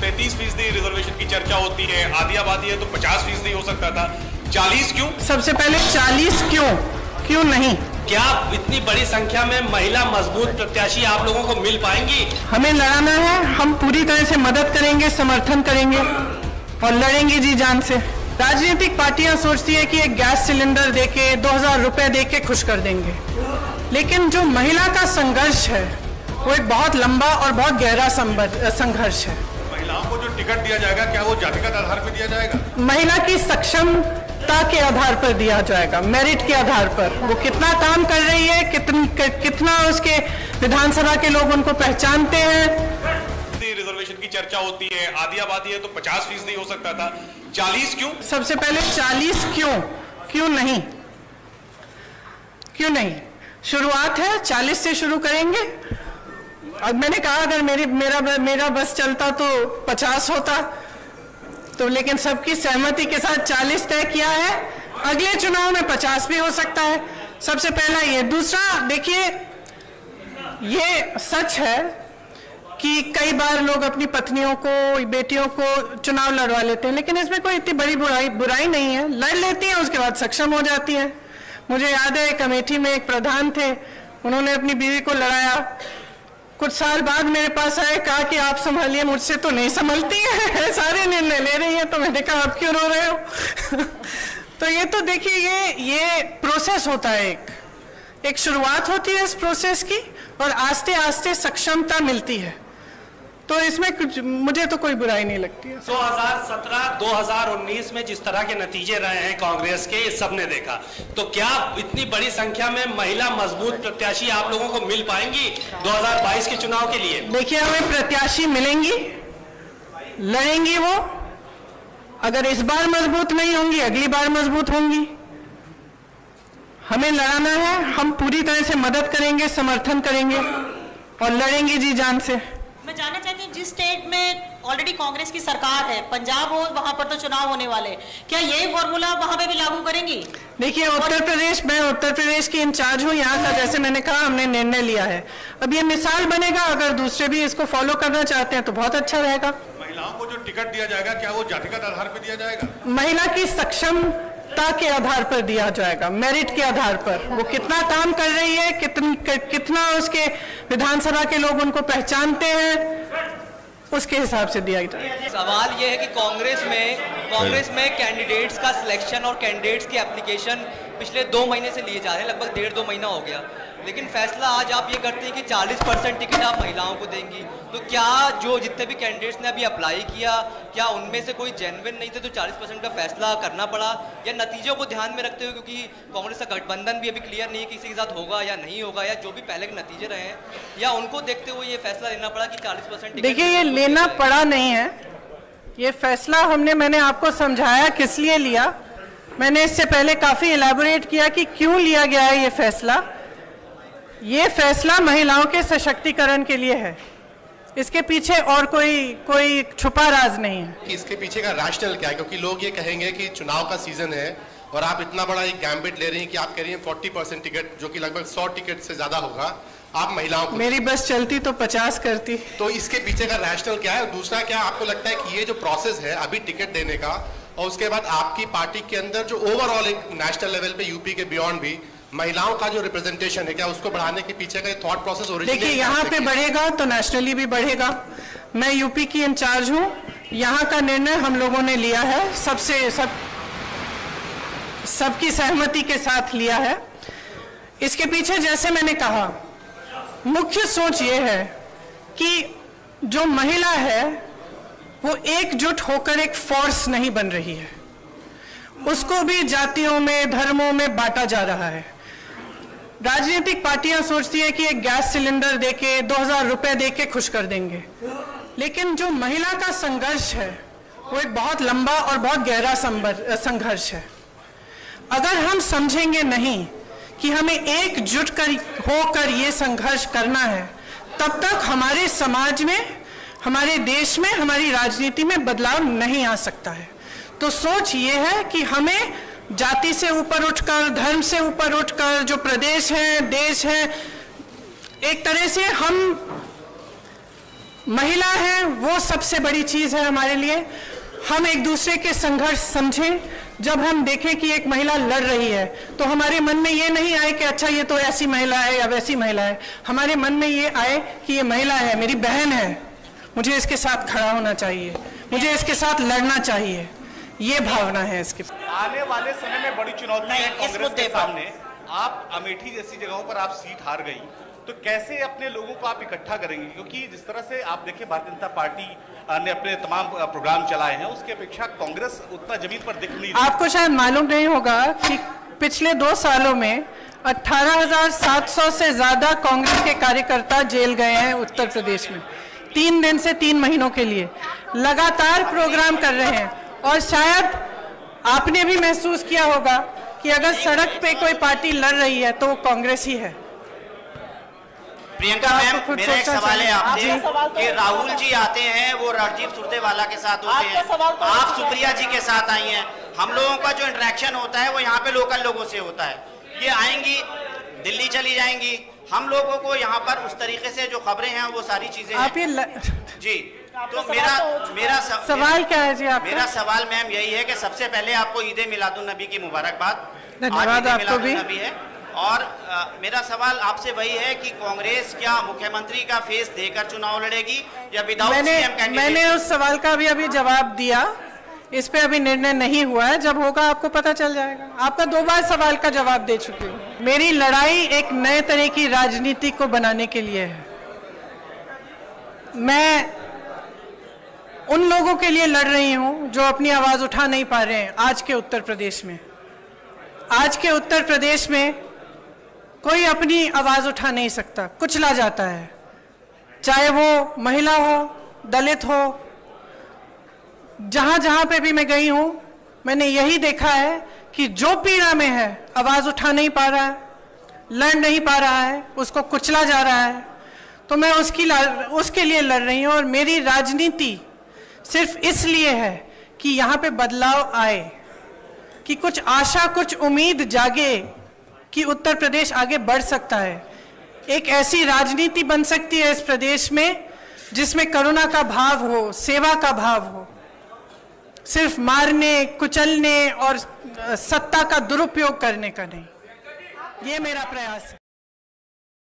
33% reservation की चर्चा होती है, आधी आबादी है तो 50% हो सकता था, 40 क्यों? सबसे पहले 40 क्यों नहीं? क्या इतनी बड़ी संख्या में महिला मजबूत प्रत्याशी आप लोगों को मिल पाएंगी? हमें लड़ाना है, हम पूरी तरह से मदद करेंगे, समर्थन करेंगे और लड़ेंगे जी जान से। राजनीतिक पार्टियां सोचती है कि एक गैस सिलेंडर देके 2000 रुपए देके खुश कर देंगे, लेकिन जो महिला का संघर्ष है वो एक बहुत लंबा और बहुत गहरा संघर्ष है। महिलाओं को जो टिकट दिया जाएगा क्या वो जातिगत आधार पर दिया जाएगा? महिला की सक्षमता के आधार पर दिया जाएगा, मेरिट के आधार पर। वो कितना काम कर रही है, कितना उसके विधानसभा के लोग उनको पहचानते हैं। रिजर्वेशन की चर्चा होती है, आधी आबादी है तो 50% हो सकता था, 40 क्यों? सबसे पहले 40 क्यों नहीं? शुरुआत है, 40 से शुरू करेंगे। अब मैंने कहा अगर मेरा बस चलता तो 50 होता, तो लेकिन सबकी सहमति के साथ 40 तय किया है। अगले चुनाव में 50 भी हो सकता है। सबसे पहला ये। दूसरा, देखिए, ये सच है कि कई बार लोग अपनी पत्नियों को, बेटियों को चुनाव लड़वा लेते हैं, लेकिन इसमें कोई इतनी बड़ी बुराई नहीं है। लड़ लेती हैं, उसके बाद सक्षम हो जाती हैं। मुझे याद है, एक अमेठी में एक प्रधान थे, उन्होंने अपनी बीवी को लड़ाया। कुछ साल बाद मेरे पास आए, कहा कि आप संभालिए, मुझसे तो नहीं संभलती है, सारे निर्णय ले रही हैं। तो मैंने कहा आप क्यों रो रहे हो? तो ये तो देखिए, ये प्रोसेस होता है, एक शुरुआत होती है इस प्रोसेस की, और आस्ते आस्ते सक्षमता मिलती है। तो इसमें कुछ, मुझे तो कोई बुराई नहीं लगती है। 2017-2019 में जिस तरह के नतीजे रहे हैं कांग्रेस के, सबने देखा। तो क्या इतनी बड़ी संख्या में महिला मजबूत प्रत्याशी आप लोगों को मिल पाएंगी 2022 के चुनाव के लिए? देखिए, हमें प्रत्याशी मिलेंगी, लड़ेंगी वो। अगर इस बार मजबूत नहीं होंगी, अगली बार मजबूत होंगी। हमें लड़ाना है, हम पूरी तरह से मदद करेंगे, समर्थन करेंगे और लड़ेंगे जी जान से। मैं जानना चाहती हूँ, जिस स्टेट में ऑलरेडी कांग्रेस की सरकार है, पंजाब हो, वहां पर तो चुनाव होने वाले, क्या यही फॉर्मूला वहां पे भी लागू करेंगी? देखिए, उत्तर प्रदेश, मैं उत्तर प्रदेश की इंचार्ज हूँ यहाँ का। जैसे मैंने कहा, हमने निर्णय लिया है। अब ये मिसाल बनेगा, अगर दूसरे भी इसको फॉलो करना चाहते हैं तो बहुत अच्छा रहेगा। महिलाओं को जो टिकट दिया जाएगा क्या वो जातिगत आधार पर दिया जाएगा? महिला की सक्षमता के आधार पर दिया जाएगा, मेरिट के आधार पर। वो कितना काम कर रही है, कितना उसके विधानसभा के लोग उनको पहचानते हैं, उसके हिसाब से दिया जाएगा। सवाल ये है कि कांग्रेस में कैंडिडेट्स का सिलेक्शन और कैंडिडेट्स की एप्लीकेशन पिछले 2 महीने से लिए जा रहे हैं, लगभग 1.5-2 महीना हो गया, लेकिन फैसला आज आप ये करते हैं कि 40% टिकट आप महिलाओं को देंगी। तो क्या जो जितने भी कैंडिडेट्स ने अभी अप्लाई किया, क्या उनमें से कोई जेन्युइन नहीं थे तो 40% का फैसला करना पड़ा, या नतीजों को ध्यान में रखते हुए, क्योंकि कांग्रेस का गठबंधन भी अभी क्लियर नहीं है किसी के साथ होगा या नहीं होगा, या जो भी पहले के नतीजे रहे हैं, या उनको देखते हुए ये फैसला लेना पड़ा कि 40%? देखिए, ये लेना पड़ा नहीं है, ये फैसला मैंने आपको समझाया किस लिए लिया। मैंने इससे पहले काफी इलैबोरेट किया कि क्यों लिया गया है ये फैसला। ये फैसला महिलाओं के सशक्तिकरण के लिए है, इसके पीछे और कोई छुपा राज नहीं है। कि इसके पीछे का रैशनल क्या है? क्योंकि लोग ये कहेंगे कि चुनाव का सीजन है और आप इतना बड़ा एक गैम्बिट ले रही हैं कि आप कह रही हैं 40% टिकट, जो कि लगभग 100 टिकट से ज्यादा होगा, आप महिलाओं को। मेरी बस चलती तो 50 करती। तो इसके पीछे का रैशनल क्या है? दूसरा, क्या आपको लगता है कि ये जो प्रोसेस है अभी टिकट देने का, और उसके बाद आपकी पार्टी के अंदर जो ओवरऑल एक नेशनल लेवल पे, यूपी के बियॉन्ड भी महिलाओं का जो रिप्रेजेंटेशन है, क्या उसको बढ़ाने के पीछे का थॉट प्रोसेस ओरिजिनली? देखिए, यहाँ पे बढ़ेगा तो नेशनली भी बढ़ेगा। मैं यूपी की इंचार्ज हूँ, यहाँ का निर्णय हम लोगों ने लिया है, सबकी सहमति के साथ लिया है। इसके पीछे, जैसे मैंने कहा, मुख्य सोच ये है कि जो महिला है वो एकजुट होकर एक फोर्स नहीं बन रही है, उसको भी जातियों में, धर्मों में बांटा जा रहा है। राजनीतिक पार्टियां सोचती है कि एक गैस सिलेंडर देके 2000 रुपए देके खुश कर देंगे, लेकिन जो महिला का संघर्ष है वो एक बहुत लंबा और बहुत गहरा संघर्ष है। अगर हम समझेंगे नहीं कि हमें एकजुट होकर ये संघर्ष करना है, तब तक हमारे समाज में, हमारे देश में, हमारी राजनीति में बदलाव नहीं आ सकता है। तो सोच ये है कि हमें जाति से ऊपर उठकर, धर्म से ऊपर उठकर, जो प्रदेश है, देश है, एक तरह से हम महिला है वो सबसे बड़ी चीज है हमारे लिए। हम एक दूसरे के संघर्ष समझें। जब हम देखें कि एक महिला लड़ रही है तो हमारे मन में ये नहीं आए कि अच्छा ये तो ऐसी महिला है या वैसी महिला है। हमारे मन में ये आए कि ये महिला है, मेरी बहन है, मुझे इसके साथ खड़ा होना चाहिए, मुझे इसके साथ लड़ना चाहिए। ये भावना है इसके। आने वाले समय में बड़ी चुनौती है इस कांग्रेस मुद्दे के पर। सामने। आप अमेठी जैसी जगहों पर आप सीट हार गई, तो कैसे अपने लोगों को आप इकट्ठा करेंगे? क्योंकि जिस तरह से आप देखिए भारतीय जनता पार्टी ने अपने तमाम प्रोग्राम चलाए हैं, उसकी अपेक्षा कांग्रेस उतना जमीन पर दिख नहीं रही। आपको शायद मालूम नहीं होगा कि पिछले 2 सालों में 18,700 से ज्यादा कांग्रेस के कार्यकर्ता जेल गए हैं उत्तर प्रदेश में। 3 दिन से 3 महीनों के लिए लगातार प्रोग्राम कर रहे हैं। और शायद आपने भी महसूस किया होगा कि अगर सड़क पे कोई पार्टी लड़ रही है तो वो कांग्रेस ही है। प्रियंका मैम, मेरा एक सवाल है आपसे कि राहुल जी आते हैं, वो राजीव सुरजेवाला के साथ होते हैं, आप सुप्रिया जी के साथ आई हैं। हम लोगों का जो इंटरेक्शन होता है वो यहाँ पे लोकल लोगों से होता है। ये आएंगी, दिल्ली चली जाएंगी, हम लोगों को यहाँ पर उस तरीके से जो खबरें हैं वो सारी चीजें आप ये जी। तो मेरा सवाल क्या है जी आपका? मेरा सवाल मैम यही है कि सबसे पहले आपको ईद मिलादुन नबी की मुबारकबाद। धन्यवाद आपको भी। है। और मेरा सवाल आपसे वही है कि कांग्रेस क्या मुख्यमंत्री का फेस देकर चुनाव लड़ेगी या विदाउट सीएम कैंडिडेट? मैंने उस सवाल का भी अभी जवाब दिया। इस पे अभी निर्णय नहीं हुआ है, जब होगा आपको पता चल जाएगा। आपका 2 बार सवाल का जवाब दे चुकी हूँ। मेरी लड़ाई एक नए तरह की राजनीति को बनाने के लिए है। मैं उन लोगों के लिए लड़ रही हूँ जो अपनी आवाज उठा नहीं पा रहे हैं आज के उत्तर प्रदेश में। आज के उत्तर प्रदेश में कोई अपनी आवाज उठा नहीं सकता, कुचला जाता है, चाहे वो महिला हो, दलित हो। जहां जहां पे भी मैं गई हूं मैंने यही देखा है कि जो पीड़ा में है, आवाज उठा नहीं पा रहा है, लड़ नहीं पा रहा है, उसको कुचला जा रहा है, तो मैं उसके लिए लड़ रही हूं। और मेरी राजनीति सिर्फ इसलिए है कि यहाँ पे बदलाव आए, कि कुछ आशा, कुछ उम्मीद जागे कि उत्तर प्रदेश आगे बढ़ सकता है। एक ऐसी राजनीति बन सकती है इस प्रदेश में जिसमें करुणा का भाव हो, सेवा का भाव हो, सिर्फ मारने, कुचलने और सत्ता का दुरुपयोग करने का नहीं। ये मेरा प्रयास है।